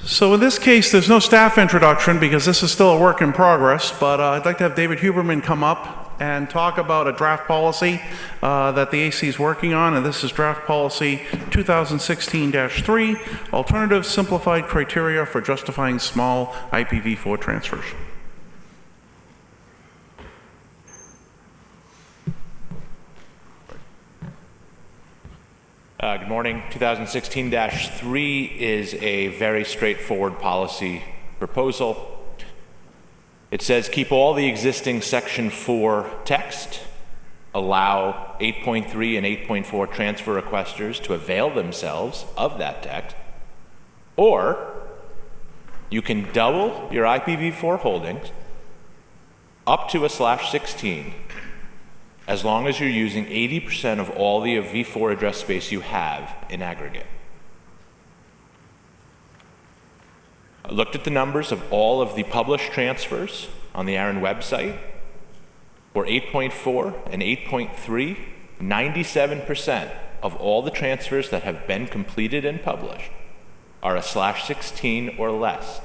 So in this case, there's no staff introduction because this is still a work in progress, but I'd like to have David Huberman come up and talk about a draft policy that the AC is working on, and this is Draft Policy 2016-3, Alternative Simplified Criteria for Justifying Small IPv4 Transfers. Good morning. 2016-3 is a very straightforward policy proposal. It says keep all the existing Section 4 text, allow 8.3 and 8.4 transfer requesters to avail themselves of that text, or you can double your IPv4 holdings up to a /16 as long as you're using 80% of all the v4 address space you have in aggregate. I looked at the numbers of all of the published transfers on the ARIN website. For 8.4 and 8.3, 97% of all the transfers that have been completed and published are a /16 or less.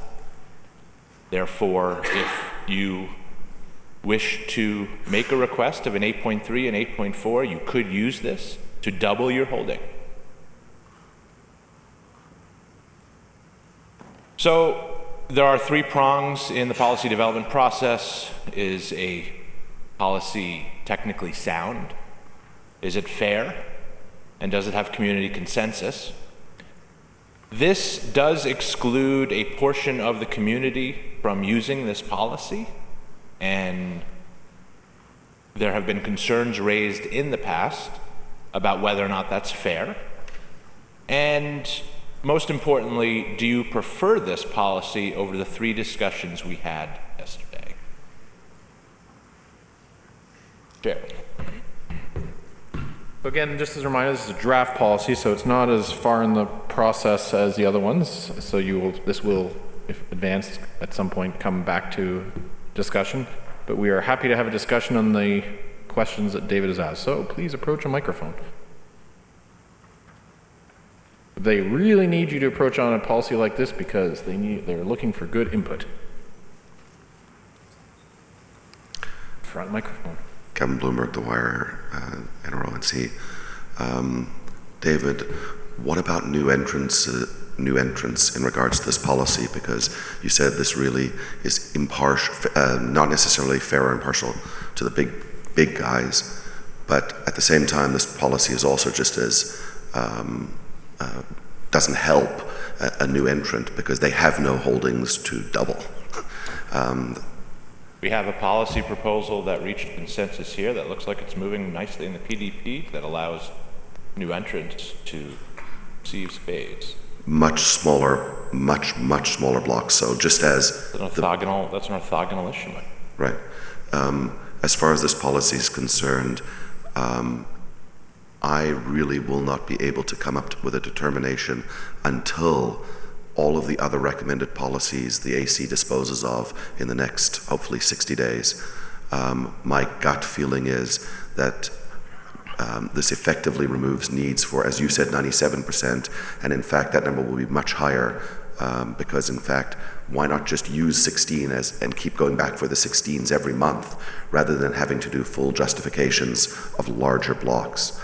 Therefore, if you wish to make a request of an 8.3 and 8.4, you could use this to double your holding. So there are three prongs in the policy development process. Is a policy technically sound? Is it fair? And does it have community consensus? This does exclude a portion of the community from using this policy, and there have been concerns raised in the past about whether or not that's fair. And most importantly, do you prefer this policy over the three discussions we had yesterday? Chair. Again, just as a reminder, this is a draft policy, so it's not as far in the process as the other ones. So this will, if advanced at some point, come back to discussion. But we are happy to have a discussion on the questions that David has asked. So please approach a microphone. They really need you to approach on a policy like this because they're looking for good input. Front microphone. Kevin Bloomberg, The Wire, NRONC. David, what about new entrants in regards to this policy? Because you said this really is impartial, not necessarily fair or impartial to the big guys, but at the same time, this policy is also just as doesn't help a new entrant because they have no holdings to double. We have a policy proposal that reached consensus here that looks like it's moving nicely in the PDP that allows new entrants to receive space. Much smaller blocks. So just as that's an orthogonal issue. Right. As far as this policy is concerned, I really will not be able to come up with a determination until all of the other recommended policies the AC disposes of in the next, hopefully, 60 days. My gut feeling is that this effectively removes needs for, as you said, 97%, and in fact that number will be much higher because in fact, why not just use 16 and keep going back for the 16s every month rather than having to do full justifications of larger blocks.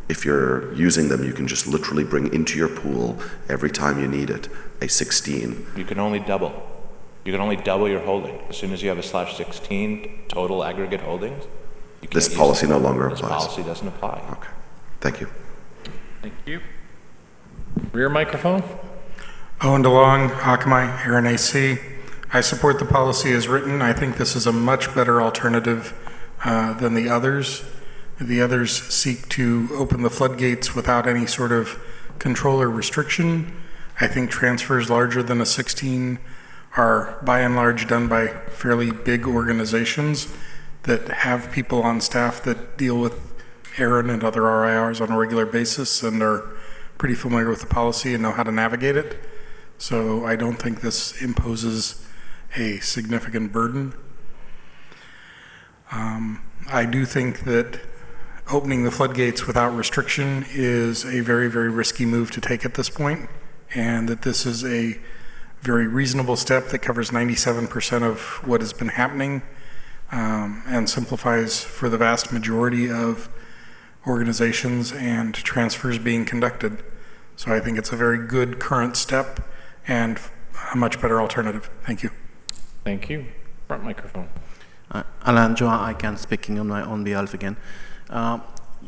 If you're using them, you can just literally bring into your pool every time you need it a 16. You can only double. You can only double your holding. As soon as you have a /16 total aggregate holdings, this policy no longer applies. This policy doesn't apply. Okay. Thank you. Thank you. Rear microphone. Owen DeLong, Akamai, ARIN AC. I support the policy as written. I think this is a much better alternative than the others. The others seek to open the floodgates without any sort of control or restriction. I think transfers larger than a 16 are by and large done by fairly big organizations that have people on staff that deal with ARIN and other RIRs on a regular basis and are pretty familiar with the policy and know how to navigate it. So I don't think this imposes a significant burden. I do think that opening the floodgates without restriction is a very, very risky move to take at this point. and that this is a very reasonable step that covers 97% of what has been happening and simplifies for the vast majority of organizations and transfers being conducted. So I think it's a very good current step and a much better alternative. Thank you. Thank you. Front microphone. Alan Joa, I can speaking on my own behalf again.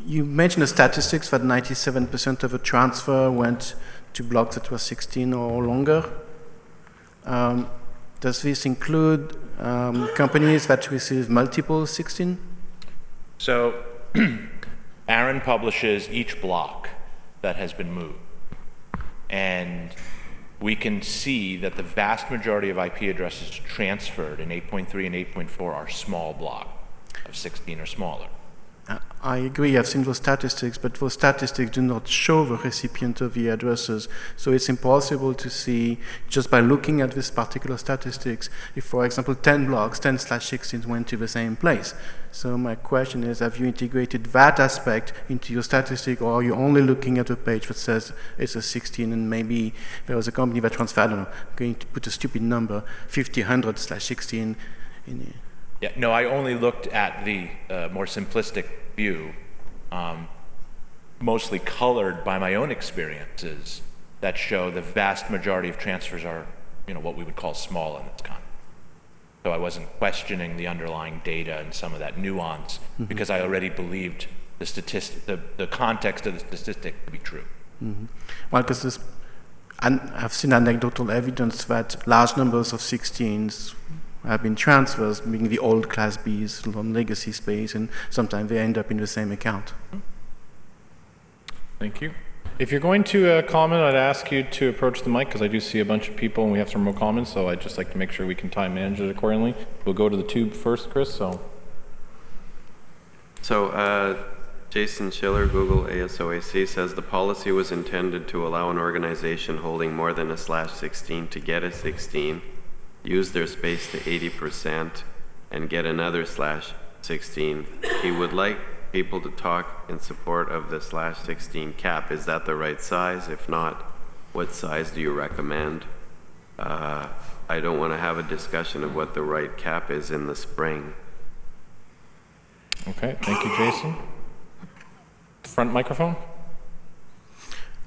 You mentioned the statistics that 97% of a transfer went to blocks that were 16 or longer. Does this include companies that receive multiple 16? So ARIN publishes each block that has been moved. And we can see that the vast majority of IP addresses transferred in 8.3 and 8.4 are small block of 16 or smaller. I agree, I've seen those statistics, but those statistics do not show the recipient of the addresses. So it's impossible to see, just by looking at this particular statistics, if, for example, 10 blocks, 10/16 went to the same place. So my question is, have you integrated that aspect into your statistic, or are you only looking at a page that says it's a 16 and maybe there was a company that transferred, I don't know, I'm going to put a stupid number, 50/100/16 in here. Yeah, no, I only looked at the more simplistic view, mostly colored by my own experiences that show the vast majority of transfers are, what we would call small in this context. So I wasn't questioning the underlying data and some of that nuance because I already believed the statistic, the context of the statistic to be true. Well, because I've seen anecdotal evidence that large numbers of 16s have been transfers, being the old Class Bs on legacy space, and sometimes they end up in the same account. Thank you. If you're going to comment, I'd ask you to approach the mic because I do see a bunch of people and we have some more comments, so I'd just like to make sure we can time manage it accordingly. We'll go to the tube first, Chris. So Jason Schiller, Google ASOAC, says the policy was intended to allow an organization holding more than a /16 to get a 16, use their space to 80%, and get another /16. He would like people to talk in support of the /16 cap. Is that the right size? If not, what size do you recommend? I don't want to have a discussion of what the right cap is in the spring. Okay, thank you, Jason. Front microphone.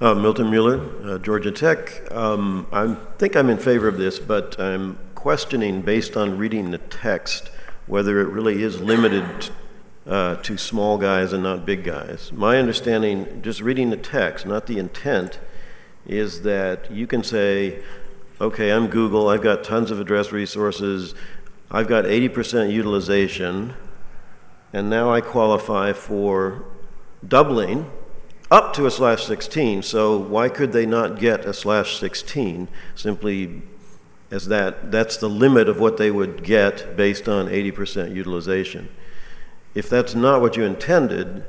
Milton Mueller, Georgia Tech. I think I'm in favor of this, but I'm questioning, based on reading the text, whether it really is limited to small guys and not big guys. My understanding, just reading the text, not the intent, is that you can say, okay, I'm Google, I've got tons of address resources, I've got 80% utilization, and now I qualify for doubling up to a /16, so why could they not get a /16 simply as that's the limit of what they would get based on 80% utilization? If that's not what you intended,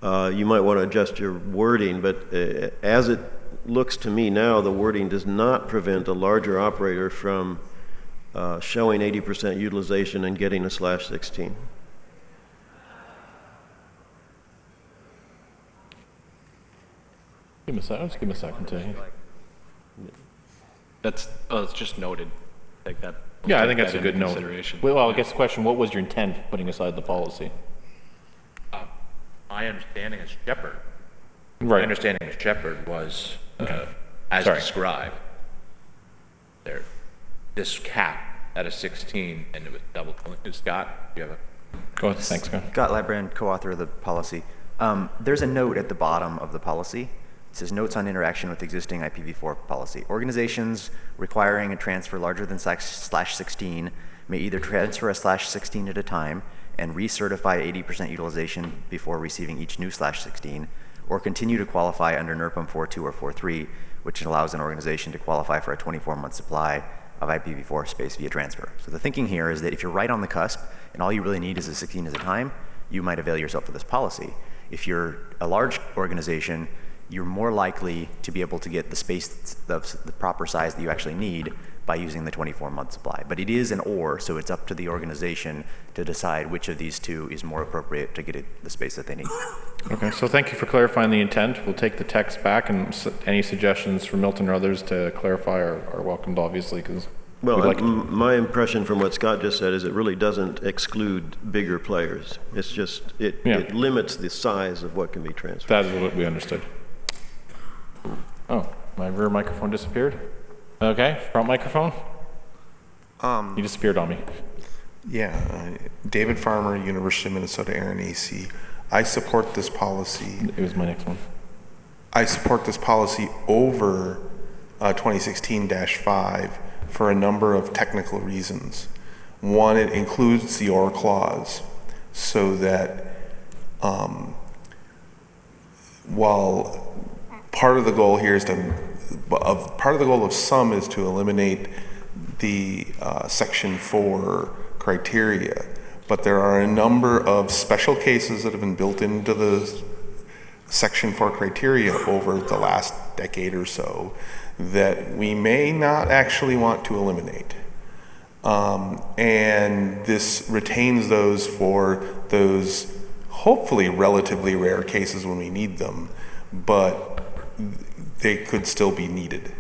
you might want to adjust your wording, but as it looks to me now, the wording does not prevent a larger operator from showing 80% utilization and getting a /16. Give him a second to. That's it's just noted like that. Yeah, I think that's a good note. Well, I guess the question: what was your intent putting aside the policy? My understanding as Shepherd. Right. My understanding as Shepherd was as described. This cap at a 16, and it was double. Scott, do you have a? Go ahead. Thanks, Scott. Scott Librand, co-author of the policy. There's a note at the bottom of the policy. It says notes on interaction with existing IPv4 policy. Organizations requiring a transfer larger than /16 may either transfer a /16 at a time and recertify 80% utilization before receiving each new /16, or continue to qualify under NRPM 4.2 or 4.3, which allows an organization to qualify for a 24-month supply of IPv4 space via transfer. So the thinking here is that if you're right on the cusp and all you really need is a 16 at a time, you might avail yourself of this policy. If you're a large organization you're more likely to be able to get the space, the proper size that you actually need by using the 24-month supply. But it is an or, so it's up to the organization to decide which of these two is more appropriate to get it the space that they need. Okay, so thank you for clarifying the intent. We'll take the text back, and any suggestions from Milton or others to clarify are welcomed, obviously, because Well, my impression from what Scott just said is it really doesn't exclude bigger players. It's just, it limits the size of what can be transferred. That is what we understood. Oh, my rear microphone disappeared? Okay, front microphone? He disappeared on me. Yeah, David Farmer, University of Minnesota Aaron AC. I support this policy. It was my next one. I support this policy over 2016-5 for a number of technical reasons. One, it includes the or clause so that while part of the goal here is part of the goal of some is to eliminate the Section 4 criteria, but there are a number of special cases that have been built into the Section 4 criteria over the last decade or so that we may not actually want to eliminate. And this retains those for those hopefully relatively rare cases when we need them, but they could still be needed.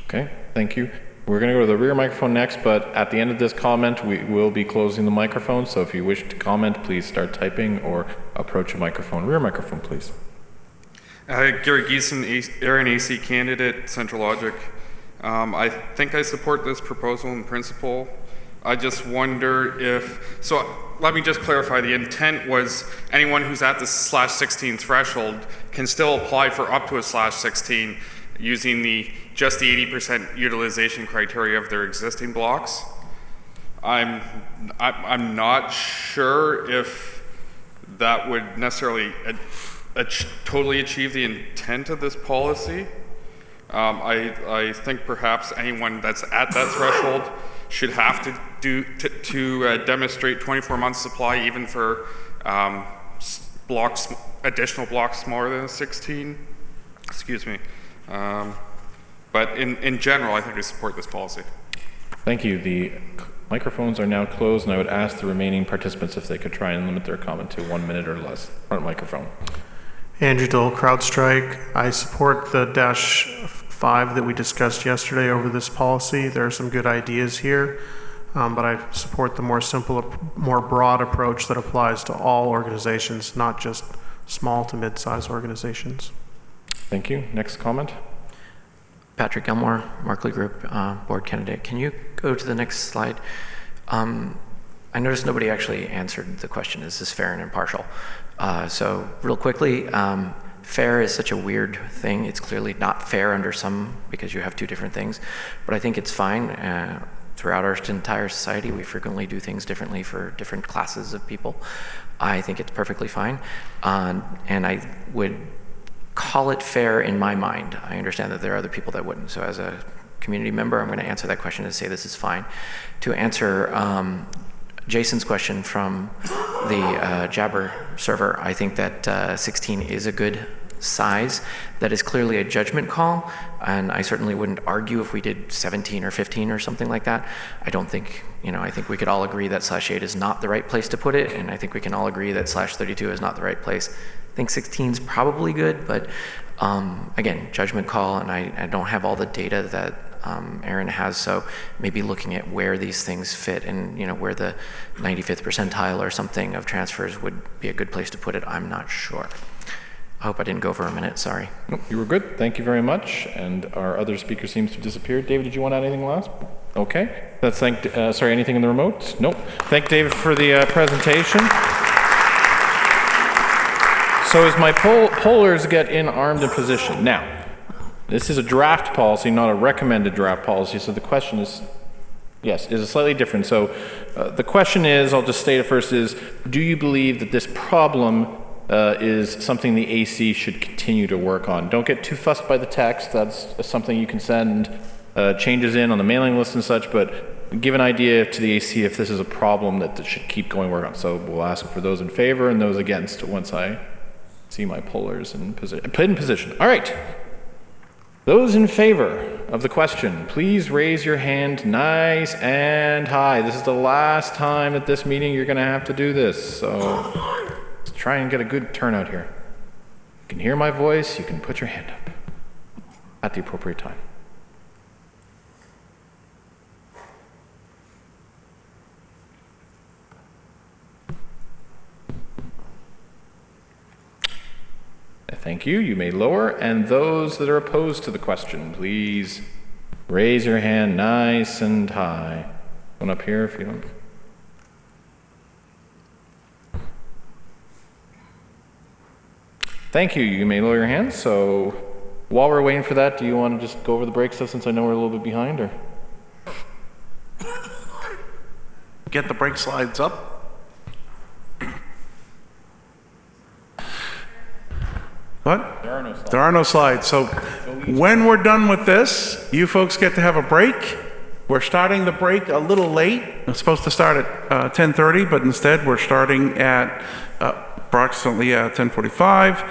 Okay, thank you. We're going to go to the rear microphone next, but at the end of this comment, we will be closing the microphone. So if you wish to comment, please start typing or approach a microphone. Rear microphone, please. Gary Geeson, Aaron AC candidate, Central Logic. I think I support this proposal in principle. I just wonder if, so let me just clarify, the intent was anyone who's at the /16 threshold can still apply for up to a /16 using just the 80% utilization criteria of their existing blocks. I'm not sure if that would necessarily totally achieve the intent of this policy. I think perhaps anyone that's at that threshold should have to demonstrate 24 months supply even for additional blocks smaller than 16. Excuse me. But in general, I think I support this policy. Thank you. The microphones are now closed, and I would ask the remaining participants if they could try and limit their comment to 1 minute or less. Front microphone. Andrew Dole, CrowdStrike. I support the -5 that we discussed yesterday over this policy. There are some good ideas here, but I support the more simple, more broad approach that applies to all organizations, not just small to mid-sized organizations. Thank you. Next comment. Patrick Elmore, Markley Group, board candidate. Can you go to the next slide? I noticed nobody actually answered the question, is this fair and impartial? So real quickly, fair is such a weird thing. It's clearly not fair under some, because you have two different things, but I think it's fine. Throughout our entire society, we frequently do things differently for different classes of people. I think it's perfectly fine. And I would call it fair in my mind. I understand that there are other people that wouldn't. So as a community member, I'm going to answer that question and say this is fine. To answer Jason's question from the Jabber server, I think that 16 is a good size. That is clearly a judgment call, and I certainly wouldn't argue if we did 17 or 15 or something like that. I don't think, I think we could all agree that /8 is not the right place to put it, and I think we can all agree that /32 is not the right place. I think 16 is probably good, but again, judgment call, and I don't have all the data that Aaron has, so maybe looking at where these things fit and where the 95th percentile or something of transfers would be a good place to put it, I'm not sure. I hope I didn't go over a minute, sorry. Nope, you were good, thank you very much. And our other speaker seems to have disappeared. David, did you want to add anything last? Okay, let's thank, sorry, anything in the remote? Nope. Thank David for the presentation. So as my pollers get in armed and positioned. Now, this is a draft policy, not a recommended draft policy, so the question is, yes, is slightly different. So the question is, I'll just state it first, is do you believe that this problem is something the AC should continue to work on? Don't get too fussed by the text. That's something you can send changes in on the mailing list and such, but give an idea to the AC if this is a problem that should keep going work on. So we'll ask for those in favor and those against once I See my pollers in position. All right. Those in favor of the question, please raise your hand nice and high. This is the last time at this meeting you're going to have to do this, so let's try and get a good turnout here. You can hear my voice, you can put your hand up at the appropriate time. Thank you. You may lower. And those that are opposed to the question, please raise your hand nice and high. One up here if you don't. Thank you. You may lower your hand. So while we're waiting for that, do you want to just go over the break stuff since I know we're a little bit behind? Or Get the brake slides up. What? There are no slides. There are no slides. So when we're done with this, you folks get to have a break. We're starting the break a little late. It's supposed to start at 10:30, but instead we're starting at approximately 10:45.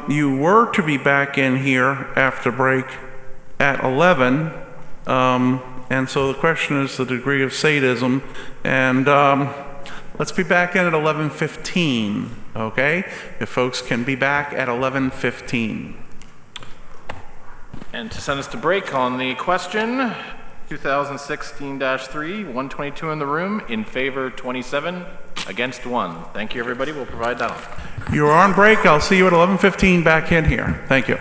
You were to be back in here after break at 11. And so the question is the degree of sadism. And let's be back in at 11:15, okay? If folks can be back at 11:15. And to send us to break on the question, 2016-3, 122 in the room, in favor 27, against 1. Thank you, everybody. We'll provide that on. You're on break. I'll see you at 11:15 back in here. Thank you.